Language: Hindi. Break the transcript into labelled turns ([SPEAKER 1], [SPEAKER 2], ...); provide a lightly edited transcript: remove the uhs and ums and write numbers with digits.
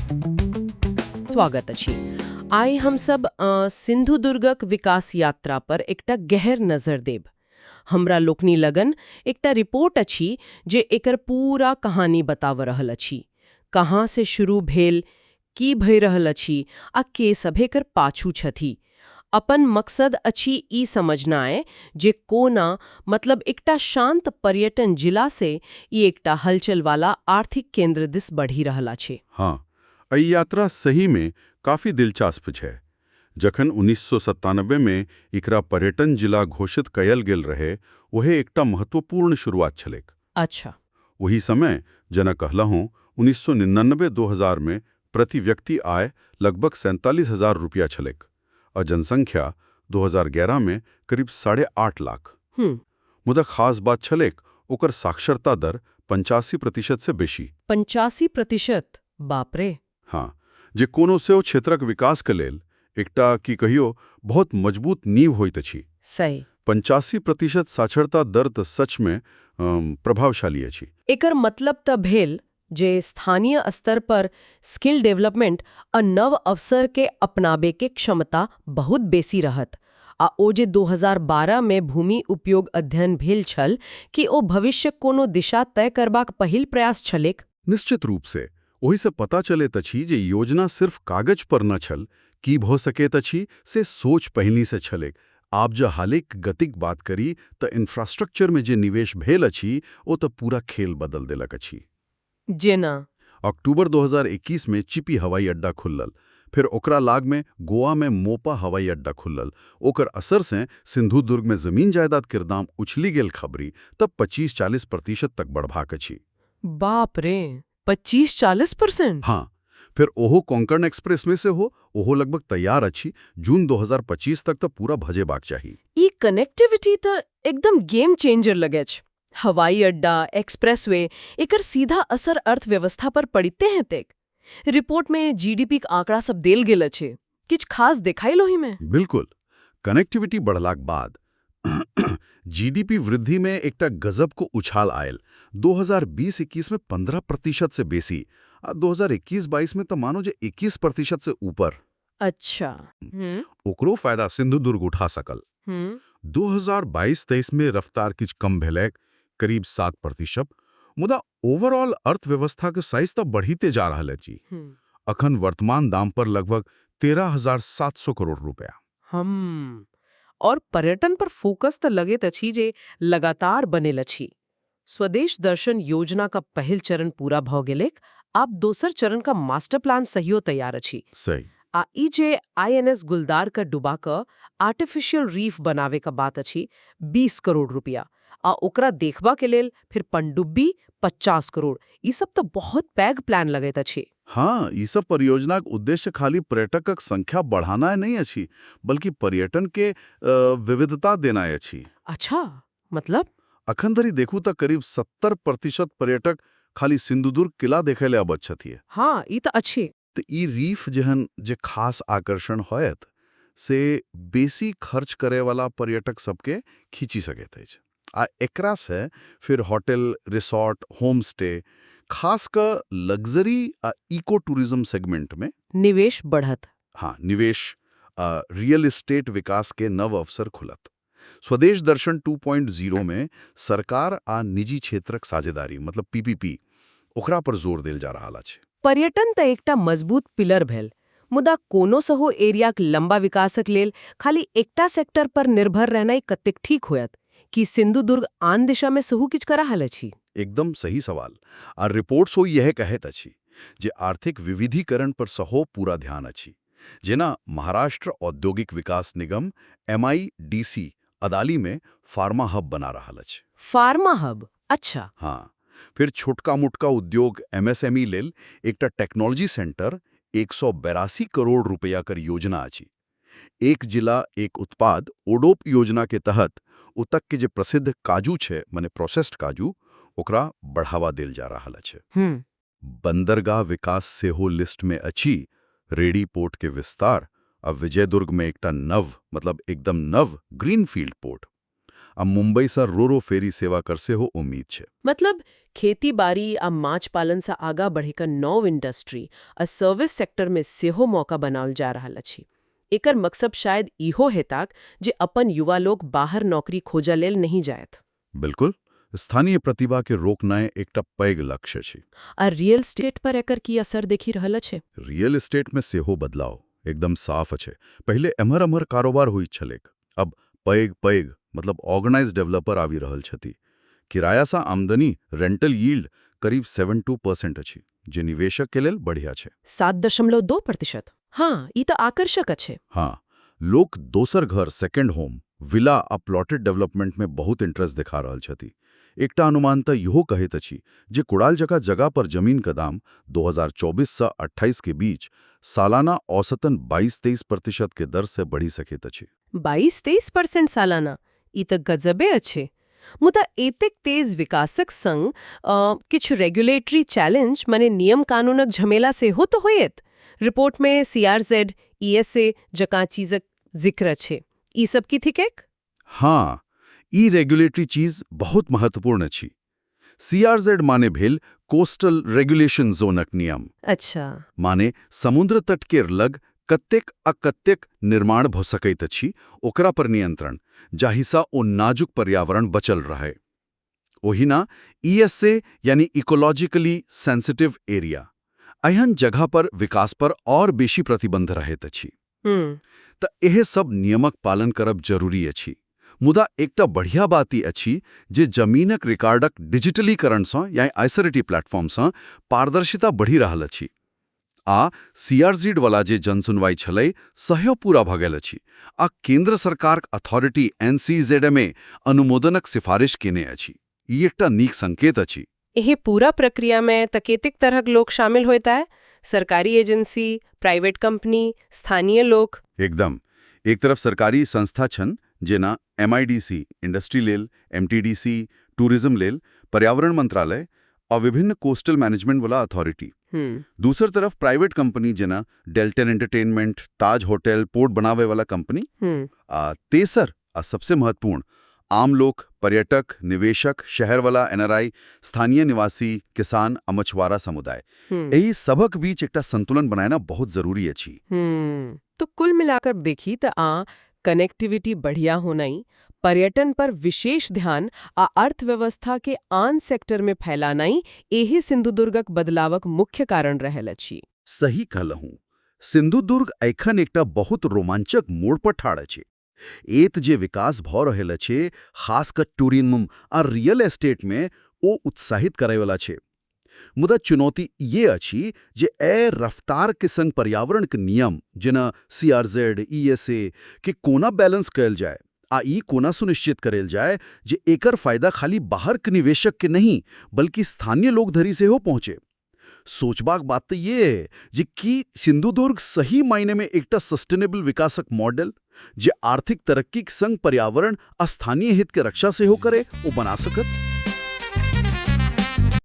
[SPEAKER 1] स्वागत अछि। आइ हम सब सिंधु दुर्गक विकास यात्रा पर एकटा गहर नजर देब। हमरा लोकनि लगन एकटा रिपोर्ट अछि जे एकर पूरा कहानी बताव रहल अछि। कहाँ से शुरू भेल, की भय रहल अछि आ के सभ एकर पाछू छथि। अपन मकसद अछि ई समझनाय जे कोना मतलब एकटा शांत पर्यटन जिला से ई एकटा हलचल वाला आर्थिक केंद्र दिस बढ़ि रहल अछि।
[SPEAKER 2] हाँ, एहि यात्रा सही में काफी दिलचस्प छै। जखन 1997 में एकरा पर्यटन जिला घोषित कयल गेल रहे, वहे एकटा महत्वपूर्ण शुरुआत छलैक।
[SPEAKER 1] अच्छा।
[SPEAKER 2] वही समय जेना कहलहुँ 1999-2000 में प्रति व्यक्ति आय लगभग 47,000 रुपया छलैक और जनसंख्या 2011 में करीब 8.5 लाख। मुदा खास बात छलैक ओकर साक्षरता दर 85% से बेसी।
[SPEAKER 1] 85%? बाप रे।
[SPEAKER 2] हाँ, जे कोनो सेहो क्षेत्रक विकास के लेल एकटा की कहियो बहुत मजबूत नींव होइत अछि।
[SPEAKER 1] सही।
[SPEAKER 2] 85% साक्षरता दर तऽ सच में प्रभावशाली अछि।
[SPEAKER 1] एकर मतलब त भेल जे स्थानीय स्तर पर स्किल डेवलपमेंट आ नव अवसर के अपनाबे के क्षमता बहुत बेसी रहत। आ ओ जे 2012 में भूमि उपयोग अध्ययन भेल छल कि ओ भविष्य कोनो दिशा तय करबाक पहिल प्रयास छलैक।
[SPEAKER 2] निश्चित रूप से ओहि से पता चलैत अछि जे योजना सिर्फ कागज पर न छल, की भ सकैत अछि से सोच पहिनी से छलैक। आप जो हालिक गतिक बात करी तऽ इंफ्रास्ट्रक्चर में जे निवेश भेल अछि ओ तऽ पूरा खेल बदल देलक अछि।
[SPEAKER 1] जेना
[SPEAKER 2] अक्टूबर 2021 में चिपी हवाई अड्डा खुलल, फिर ओकरा लाग में गोवा में मोपा हवाई अड्डा खुलल। ओकर असर से सिंधु दुर्ग में जमीन जायदाद के दाम उछली गेल खबरी तब 25-40% तक बढ़बाक अछि।
[SPEAKER 1] बाप रे, 25-40%?
[SPEAKER 2] हाँ, फिर ओहो कोंकण एक्सप्रेस में से हो ओहो लगभग तैयार अछि। जून 2025 तक तो पूरा भजेबाक चाहिए।
[SPEAKER 1] ई कनेक्टिविटी त एकदम गेम चेंजर लगे छ। हवाई अड्डा, एक्सप्रेसवे, एकर सीधा असर अर्थव्यवस्था पर पड़िते हैं तेक। रिपोर्ट में जीडीपी के आंकड़ा सब देल गेल अछि। किछ खास देखाइल ओहि में?
[SPEAKER 2] बिल्कुल, कनेक्टिविटी बढ़लाक बाद जीडीपी वृद्धि में एकटा गजब को उछाल आयल। 2020-21 में 15% से बेसी आ 2021-22 में तो मानो जे 21% से ऊपर।
[SPEAKER 1] अच्छा।
[SPEAKER 2] ओकरो फायदा सिंधु दुर्ग उठा सकल।
[SPEAKER 1] हम्म
[SPEAKER 2] 2022-23 में रफ्तार किछ कम भेलैक, करीब 7%। मुदा ओवरऑल अर्थव्यवस्था के साइज तो बढ़ीते जा रहल अछि। अखन वर्तमान दाम पर लगभग 13,700 करोड़ रुपया।
[SPEAKER 1] हम और पर्यटन पर फोकस त लगेत अछि जे लगातार बनेल अछि। स्वदेश दर्शन योजना का पहिल चरण पूरा भ गेलैक, आब दोसर चरण का मास्टर प्लान सहियो तैयार अछि।
[SPEAKER 2] सही।
[SPEAKER 1] आ ई जे आईएनएस गुलदार का डुबा क आर्टिफिशियल रीफ बनावे का बात अछि, 20 करोड़ रुपया आ ओकरा देखबा के लेल फिर पनडुब्बी 50 करोड़। ई सब तो बहुत पैघ प्लान लगैत अछि।
[SPEAKER 2] हाँ, ई सब परियोजनाक उद्देश्य खाली पर्यटकक संख्या बढ़ाना नहीं अछि, बल्कि पर्यटन के विविधता देना अछि।
[SPEAKER 1] अच्छा, मतलब?
[SPEAKER 2] अखन धरि देखू तऽ करीब 70% पर्यटक खाली सिंधुदुर्ग किला देखे ले अबैत छथि।
[SPEAKER 1] हाँ, ई त अछि।
[SPEAKER 2] तऽ ई रीफ जेहन जे खास आकर्षण होयत से बेसी खर्च करे वाला पर्यटक सबके खींची सकैत अछि। आ एकरा से फिर होटल, रिसोर्ट, होम स्टे, खास क लग्जरी आ इको टूरिज्म सेगमेंट में
[SPEAKER 1] निवेश बढ़त।
[SPEAKER 2] हाँ, निवेश रियल एस्टेट विकास के नव अवसर खुलत। स्वदेश दर्शन 2.0 में सरकार आ निजी क्षेत्रक साझेदारी मतलब पीपीपी ओकरा पर जोर देल जा रहा अछि।
[SPEAKER 1] पर्यटन त एकटा मजबूत पिलर भेल, मुदा कोनो सहो एरियाक लंबा विकासक लेल खाली एकटा सेक्टर पर निर्भर रहनाइ कतेक ठीक होयत कि सिंधु दुर्ग आन दिशा में सहु किछ करा रहल अछि?
[SPEAKER 2] एकदम सही सवाल। आ रिपोर्ट सो यह कहैत अछि जे आर्थिक विविधीकरण पर सहो पूरा ध्यान अछि। जेना महाराष्ट्र औद्योगिक विकास निगम MIDC अदाली में फार्मा हब बना रहल अछि।
[SPEAKER 1] Pharma hub? अच्छा।
[SPEAKER 2] हाँ, फिर छोटका मोटका उद्योग MSME लेल एकटा टेक्नोलॉजी सेंटर 182 करोड़ रुपया कर योजना अछि। एक जिला एक उत्पाद ओडोप योजना के तहत उतक के जे प्रसिद्ध काजू छे माने प्रोसेस्ड काजू ओकरा बढ़ावा देल जा रहल अछि। बंदरगाह विकास सेहो लिस्ट में अछि। रेडी पोर्ट के विस्तार अब विजयदुर्ग में एकटा नव मतलब एकदम नव ग्रीनफील्ड पोर्ट આ મુંબઈસા રોરો ફેરી સેવા કરશે હો ઉમ્મીદ છે.
[SPEAKER 1] मतलब खेती बाड़ी आ माछ पालन से आगा बढ़ेकर नौ इंडस्ट्री आ सर्विस सेक्टर में सेहो मौका बनावल जा रहा अछि. एकर मकसद शायद इहो हेताक जे अपन युवा लोग बाहर नौकरी खोजा लेल नहीं जायत.
[SPEAKER 2] બિલકુલ. સ્થાનીય પ્રતિભા કે રોકનાએ એકટા પૈગ લક્ષ્ય છે.
[SPEAKER 1] आ रियल स्टेट पर एकर की असर देखी रहल છે.
[SPEAKER 2] રિયલ એસ્ટેટમાં સેહો બદલાવ એકદમ સાફ છે. પહેલે અમર કારોબાર હોઈ છલેક. અબ પૈગ મતલબ ઓર્ગેનાઇઝ ડેવલપર આવી રહેલ છતી. કિરાયાસા આમદની રેન્ટલ यील्ड करीब 7-2% अछि, જે નિવેશક કે लेल बढ़िया છે.
[SPEAKER 1] 7.2%. हाँ, ई तो आकर्षक છે.
[SPEAKER 2] हाँ, लोग दोसर घर सेकेंड होम विला आ प्लॉटेड डेवलपमेंट में बहुत इंटरेस्ट दिखा रहल छथि. एकटा अनुमान त इहो कहैत अछि जे कुड़ाल जका जगह पर जमीन का दाम 2024 से 28 के बीच सालाना औसतन 22-23% के दर से बढ़ी सकैत अछि.
[SPEAKER 1] 22-23% सालाना ई तो गजबे अच्छे. मुदा एतेक तेज विकासक संग किछु रेगुलेटरी चैलेंज माने नियम कानूनक झमेला से हो तो होयत. रिपोर्ट में CRZ, ESA जका चीजक जिक्र छे. ई सब की थिकेक?
[SPEAKER 2] हाँ, ई रेगुलेटरी चीज बहुत महत्वपूर्ण अछि. CRZ माने भेल कोस्टल रेगुलेशन जोनक नियम.
[SPEAKER 1] अच्छा.
[SPEAKER 2] माने समुद्र तट के लग कतेक आ कतेक निर्माण भ सकैत अछि ओकरा पर नियंत्रण, जाहिसा ओ नाजुक पर्यावरण बचल रहे. ओहिना ESA यानी इकोलॉजिकली सेंसिटिव एरिया. एहन जगह पर विकास पर और बेसी प्रतिबंध रहैत अछि. त एहे सब नियमक पालन करब जरूरी अछि. मुदा एकटा बढ़िया बात ई अछि जे जमीनक रिकॉर्डक डिजिटलीकरण सँ या आइसरिटी प्लेटफॉर्म सँ पारदर्शिता बढ़ि रहल अछि. आ CRZ वाला जे जनसुनवाई छलै सहयो पूरा भ गेल अछि आ केंद्र सरकारक अथॉरिटी NCZMA अनुमोदनक सिफारिश केने अछि. ई एकटा नीक संकेत अछि.
[SPEAKER 1] एहे पूरा प्रक्रिया में तकेतिक तरहक लोग शामिल होता है. सरकारी एजेंसी, प्राइवेट कंपनी, स्थानीय लोग.
[SPEAKER 2] एकदम. एक तरफ सरकारी संस्था छन जेना MIDC इंडस्ट्री लेल, MTDC टूरिज्म लेल, पर्यावरण मंत्रालय और विभिन्न कोस्टल मैनेजमेंट वाला अथॉरिटी. दूसर तरफ प्राइवेट कंपनी जेना डेल्टन एंटरटेनमेंट, ताज होटल, पोर्ट बनावे वाला कंपनी. तेसर आ सबसे महत्वपूर्ण आम लोग, पर्यटक, निवेशक, शहर वाला NRI, स्थानीय निवासी, किसान आ मछुआरा समुदाय. एही सबक बीच एकटा संतुलन बनाना बहुत जरूरी अछि.
[SPEAKER 1] तो कुल मिलाकर देखी त कनेक्टिविटी बढ़िया होनाई, पर्यटन पर विशेष ध्यान आ अर्थव्यवस्था के आन सेक्टर में फैलानाई एही सिंधुदुर्गक बदलावक मुख्य कारण रहल अछि.
[SPEAKER 2] सही कहलहुँ. सिंधुदुर्ग एखन एकटा बहुत रोमांचक मोड़ पर ठाढ़ अछि. एत जे विकास भ रहल अछि, खासकर टूरिज्म आ रियल एस्टेट में, ओ उत्साहित करैवाला छै. मुदा चुनौती ये अछि जे रफ्तार के संग पर्यावरण के नियम जेना CRZ, ESA के कोना बैलेंस कयल जाय आ ई कोना सुनिश्चित करेल जाय जे एकर फायदा खाली बाहर के निवेशक के नहीं बल्कि स्थानीय लोग धरि से हो पहुंचे. सोचबाक बात तो ये है जे कि सिंधुदुर्ग सही मायने में एकटा सस्टेनेबल विकासक मॉडल जे आर्थिक तरक्की के संग पर्यावरण आ स्थानीय हित के रक्षा से हो करे ओ बना सकत.